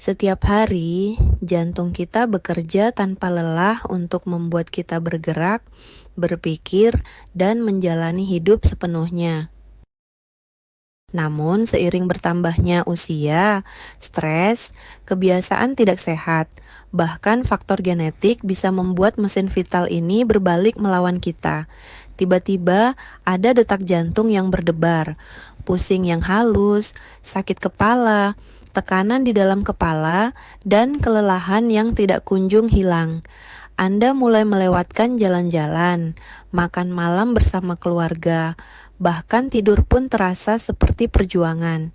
Setiap hari, jantung kita bekerja tanpa lelah untuk membuat kita bergerak, berpikir, dan menjalani hidup sepenuhnya. Namun, seiring bertambahnya usia, stres, kebiasaan tidak sehat, bahkan faktor genetik bisa membuat mesin vital ini berbalik melawan kita. Tiba-tiba ada detak jantung yang berdebar, pusing yang halus, sakit kepala, tekanan di dalam kepala, dan kelelahan yang tidak kunjung hilang. Anda mulai melewatkan jalan-jalan, makan malam bersama keluarga, bahkan tidur pun terasa seperti perjuangan.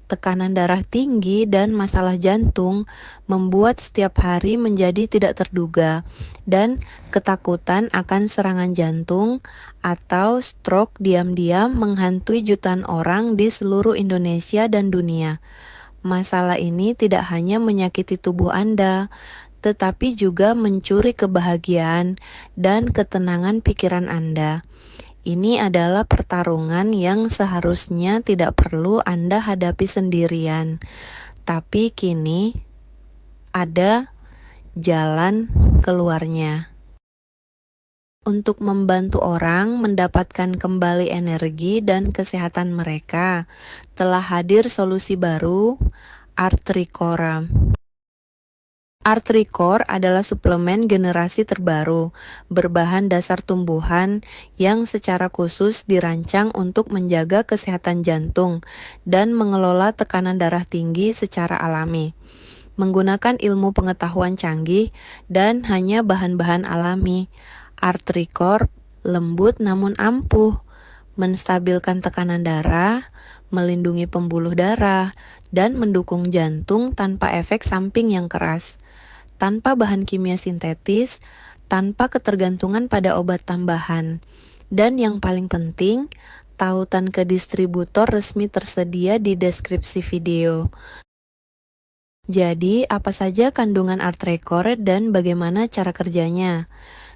Tekanan darah tinggi dan masalah jantung membuat setiap hari menjadi tidak terduga, dan ketakutan akan serangan jantung atau stroke diam-diam menghantui jutaan orang di seluruh Indonesia dan dunia. Masalah ini tidak hanya menyakiti tubuh Anda, tetapi juga mencuri kebahagiaan dan ketenangan pikiran Anda. Ini adalah pertarungan yang seharusnya tidak perlu Anda hadapi sendirian, tapi kini ada jalan keluarnya. Untuk membantu orang mendapatkan kembali energi dan kesehatan mereka, telah hadir solusi baru, Artricora. Artricor adalah suplemen generasi terbaru, berbahan dasar tumbuhan yang secara khusus dirancang untuk menjaga kesehatan jantung dan mengelola tekanan darah tinggi secara alami. Menggunakan ilmu pengetahuan canggih dan hanya bahan-bahan alami, Artricor lembut namun ampuh, menstabilkan tekanan darah, melindungi pembuluh darah, dan mendukung jantung tanpa efek samping yang keras. Tanpa bahan kimia sintetis, tanpa ketergantungan pada obat tambahan. Dan yang paling penting, tautan ke distributor resmi tersedia di deskripsi video. Jadi, apa saja kandungan Artricor dan bagaimana cara kerjanya?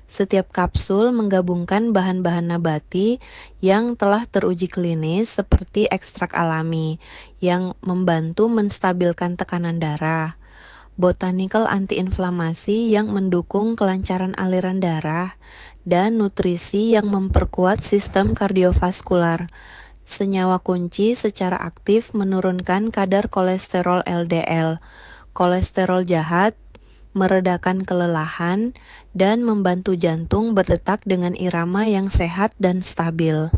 Setiap kapsul menggabungkan bahan-bahan nabati yang telah teruji klinis seperti ekstrak alami yang membantu menstabilkan tekanan darah, botanical antiinflamasi yang mendukung kelancaran aliran darah, dan nutrisi yang memperkuat sistem kardiovaskular. Senyawa kunci secara aktif menurunkan kadar kolesterol LDL, kolesterol jahat, meredakan kelelahan, dan membantu jantung berdetak dengan irama yang sehat dan stabil.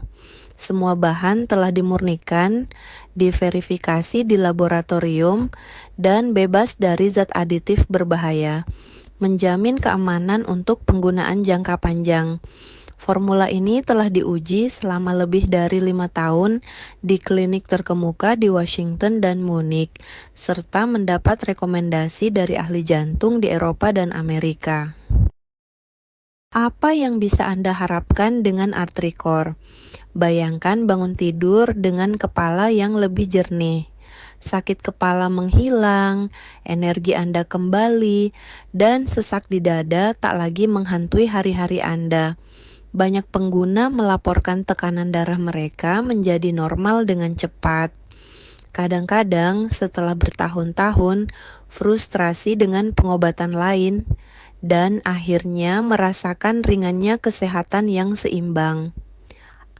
Semua bahan telah dimurnikan, diverifikasi di laboratorium, dan bebas dari zat aditif berbahaya, menjamin keamanan untuk penggunaan jangka panjang. Formula ini telah diuji selama lebih dari 5 tahun di klinik terkemuka di Washington dan Munich, serta mendapat rekomendasi dari ahli jantung di Eropa dan Amerika. Apa yang bisa Anda harapkan dengan Artricor? Bayangkan bangun tidur dengan kepala yang lebih jernih. Sakit kepala menghilang, energi Anda kembali, dan sesak di dada tak lagi menghantui hari-hari Anda. Banyak pengguna melaporkan tekanan darah mereka menjadi normal dengan cepat. Kadang-kadang setelah bertahun-tahun, frustrasi dengan pengobatan lain, dan akhirnya merasakan ringannya kesehatan yang seimbang.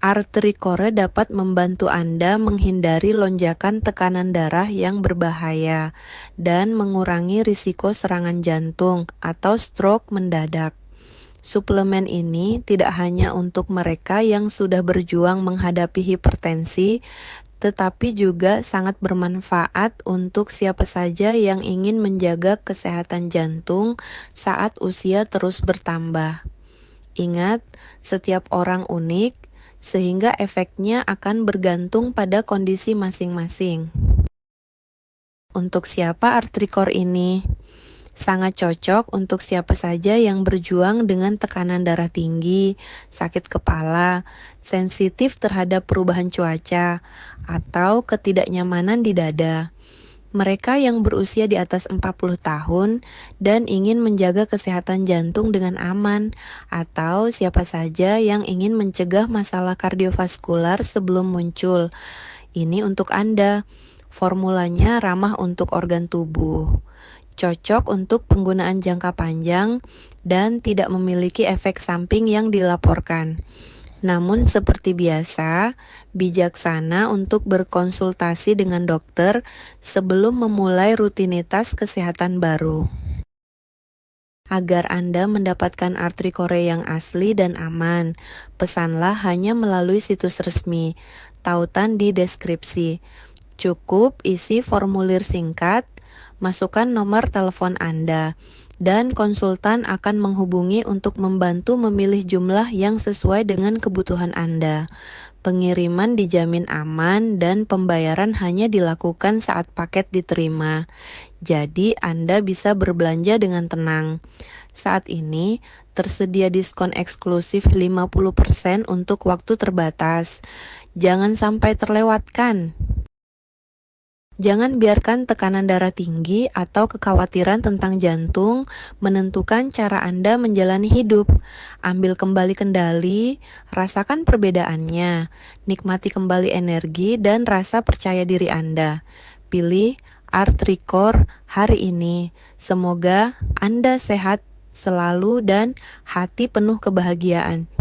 Artricor dapat membantu Anda menghindari lonjakan tekanan darah yang berbahaya dan mengurangi risiko serangan jantung atau stroke mendadak. Suplemen ini tidak hanya untuk mereka yang sudah berjuang menghadapi hipertensi, tetapi juga sangat bermanfaat untuk siapa saja yang ingin menjaga kesehatan jantung saat usia terus bertambah. Ingat, setiap orang unik, sehingga efeknya akan bergantung pada kondisi masing-masing. Untuk siapa Artricor ini? Sangat cocok untuk siapa saja yang berjuang dengan tekanan darah tinggi, sakit kepala, sensitif terhadap perubahan cuaca, atau ketidaknyamanan di dada. Mereka yang berusia di atas 40 tahun dan ingin menjaga kesehatan jantung dengan aman, atau siapa saja yang ingin mencegah masalah kardiovaskular sebelum muncul. Ini untuk Anda. Formulanya ramah untuk organ tubuh, cocok untuk penggunaan jangka panjang, dan tidak memiliki efek samping yang dilaporkan. Namun seperti biasa, bijaksana untuk berkonsultasi dengan dokter sebelum memulai rutinitas kesehatan baru. Agar Anda mendapatkan Artricore yang asli dan aman, pesanlah hanya melalui situs resmi. Tautan di deskripsi. Cukup isi formulir singkat, masukkan nomor telepon Anda, dan konsultan akan menghubungi untuk membantu memilih jumlah yang sesuai dengan kebutuhan Anda. Pengiriman dijamin aman dan pembayaran hanya dilakukan saat paket diterima. Jadi Anda bisa berbelanja dengan tenang. Saat ini tersedia diskon eksklusif 50% untuk waktu terbatas. Jangan sampai terlewatkan. Jangan biarkan tekanan darah tinggi atau kekhawatiran tentang jantung menentukan cara Anda menjalani hidup. Ambil kembali kendali, rasakan perbedaannya, nikmati kembali energi dan rasa percaya diri Anda. Pilih Artricore hari ini. Semoga Anda sehat selalu dan hati penuh kebahagiaan.